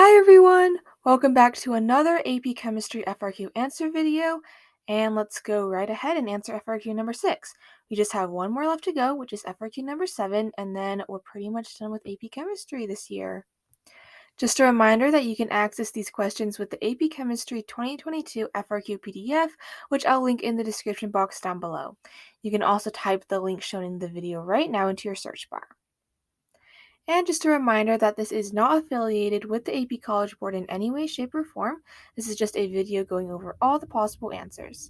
Hi everyone! Welcome back to another AP Chemistry FRQ answer video, and let's go right ahead and answer FRQ number 6. We just have one more left to go, which is FRQ number 7, and then we're pretty much done with AP Chemistry this year. Just a reminder that you can access these questions with the AP Chemistry 2022 FRQ PDF, which I'll link in the description box down below. You can also type the link shown in the video right now into your search bar. And just a reminder that this is not affiliated with the AP College Board in any way, shape, or form. This is just a video going over all the possible answers.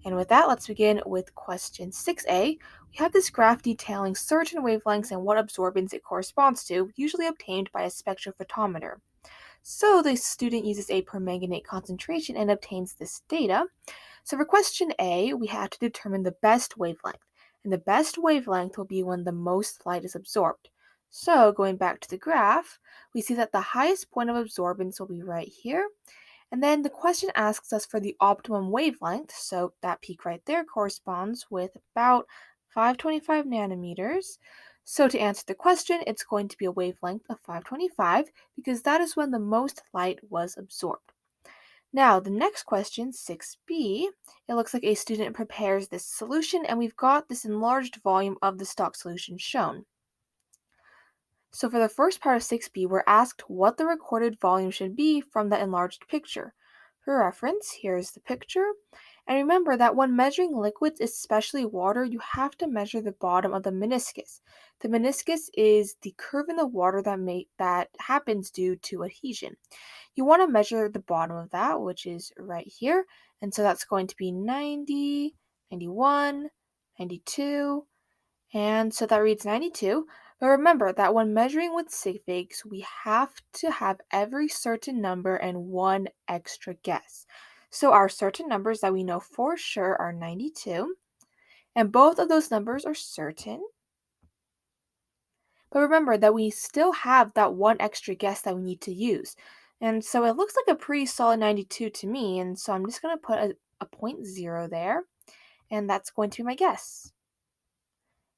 And with that, let's begin with question 6a. We have this graph detailing certain wavelengths and what absorbance it corresponds to, usually obtained by a spectrophotometer. So the student uses a permanganate concentration and obtains this data. So for question A, we have to determine the best wavelength. And the best wavelength will be when the most light is absorbed. So going back to the graph, we see that the highest point of absorbance will be right here. And then the question asks us for the optimum wavelength. So that peak right there corresponds with about 525 nanometers. So to answer the question, it's going to be a wavelength of 525 because that is when the most light was absorbed. Now, the next question, 6b, it looks like a student prepares this solution and we've got this enlarged volume of the stock solution shown. So for the first part of 6b, we're asked what the recorded volume should be from the enlarged picture. For reference, here's the picture. And remember that when measuring liquids, especially water, you have to measure the bottom of the meniscus. The meniscus is the curve in the water that happens due to adhesion. You want to measure the bottom of that, which is right here. And so that's going to be 90, 91, 92, and so that reads 92. But remember that when measuring with sig figs, we have to have every certain number and one extra guess. So our certain numbers that we know for sure are 92, and both of those numbers are certain. But remember that we still have that one extra guess that we need to use. And so it looks like a pretty solid 92 to me, and so I'm just going to put a 0.0 there, and that's going to be my guess.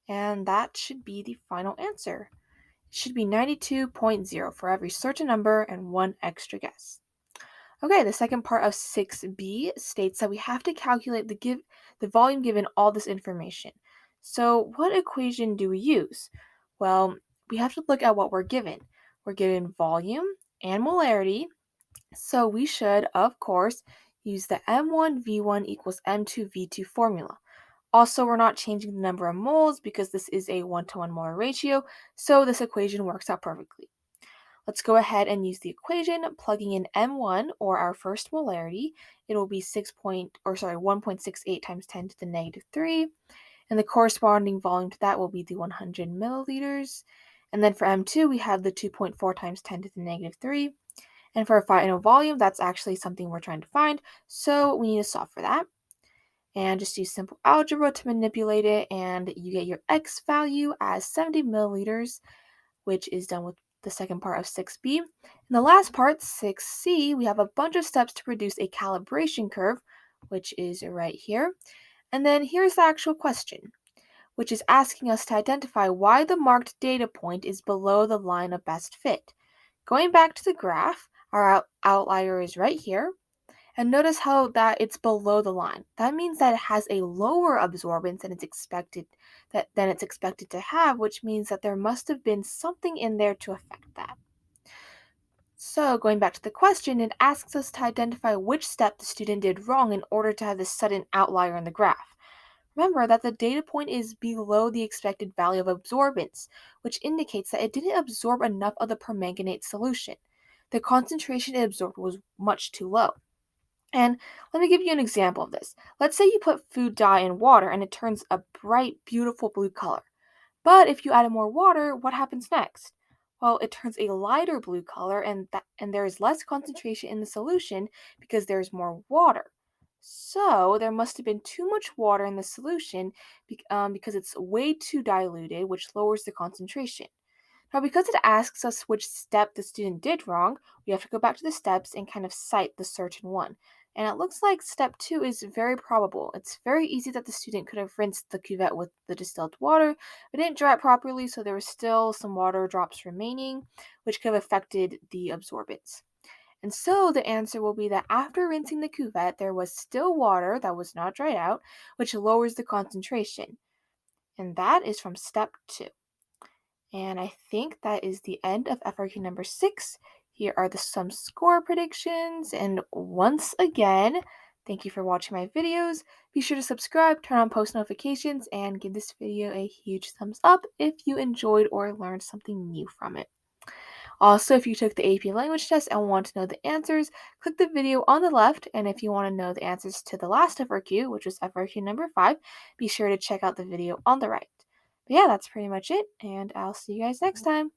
And that should be the final answer. It should be 92.0 for every certain number and one extra guess. Okay, the second part of 6b states that we have to calculate the volume given all this information. So what equation do we use? Well, we have to look at what we're given. We're given volume and molarity, so we should, of course, use the M1V1 equals M2V2 formula. Also, we're not changing the number of moles because this is a 1-to-1 molar ratio, so this equation works out perfectly. Let's go ahead and use the equation, plugging in M1, or our first molarity. It will be 1.68 times 10 to the negative 3, and the corresponding volume to that will be the 100 milliliters. And then for M2, we have the 2.4 times 10 to the negative 3. And for our final volume, that's actually something we're trying to find, so we need to solve for that. And just use simple algebra to manipulate it, and you get your x value as 70 milliliters, which is done with the second part of 6b. In the last part, 6c, we have a bunch of steps to produce a calibration curve, which is right here. And then here's the actual question, which is asking us to identify why the marked data point is below the line of best fit. Going back to the graph, our outlier is right here. And notice how that it's below the line. That means that it has a lower absorbance than it's expected to have, which means that there must have been something in there to affect that. So going back to the question, it asks us to identify which step the student did wrong in order to have this sudden outlier in the graph. Remember that the data point is below the expected value of absorbance, which indicates that it didn't absorb enough of the permanganate solution. The concentration it absorbed was much too low. And let me give you an example of this. Let's say you put food dye in water and it turns a bright, beautiful blue color. But if you add more water, what happens next? Well, it turns a lighter blue color, and there is less concentration in the solution because there's more water. So there must have been too much water in the solution because it's way too diluted, which lowers the concentration. Now, because it asks us which step the student did wrong, we have to go back to the steps and kind of cite the certain one. And it looks like step 2 is very probable. It's very easy that the student could have rinsed the cuvette with the distilled water, but didn't dry it properly, so there was still some water drops remaining, which could have affected the absorbance. And so the answer will be that after rinsing the cuvette, there was still water that was not dried out, which lowers the concentration. And that is from step 2. And I think that is the end of FRQ number 6. Here are some score predictions. And once again, thank you for watching my videos. Be sure to subscribe, turn on post notifications, and give this video a huge thumbs up if you enjoyed or learned something new from it. Also, if you took the AP language test and want to know the answers, click the video on the left. And if you want to know the answers to the last FRQ, which was FRQ number 5, be sure to check out the video on the right. But yeah, that's pretty much it, and I'll see you guys next time.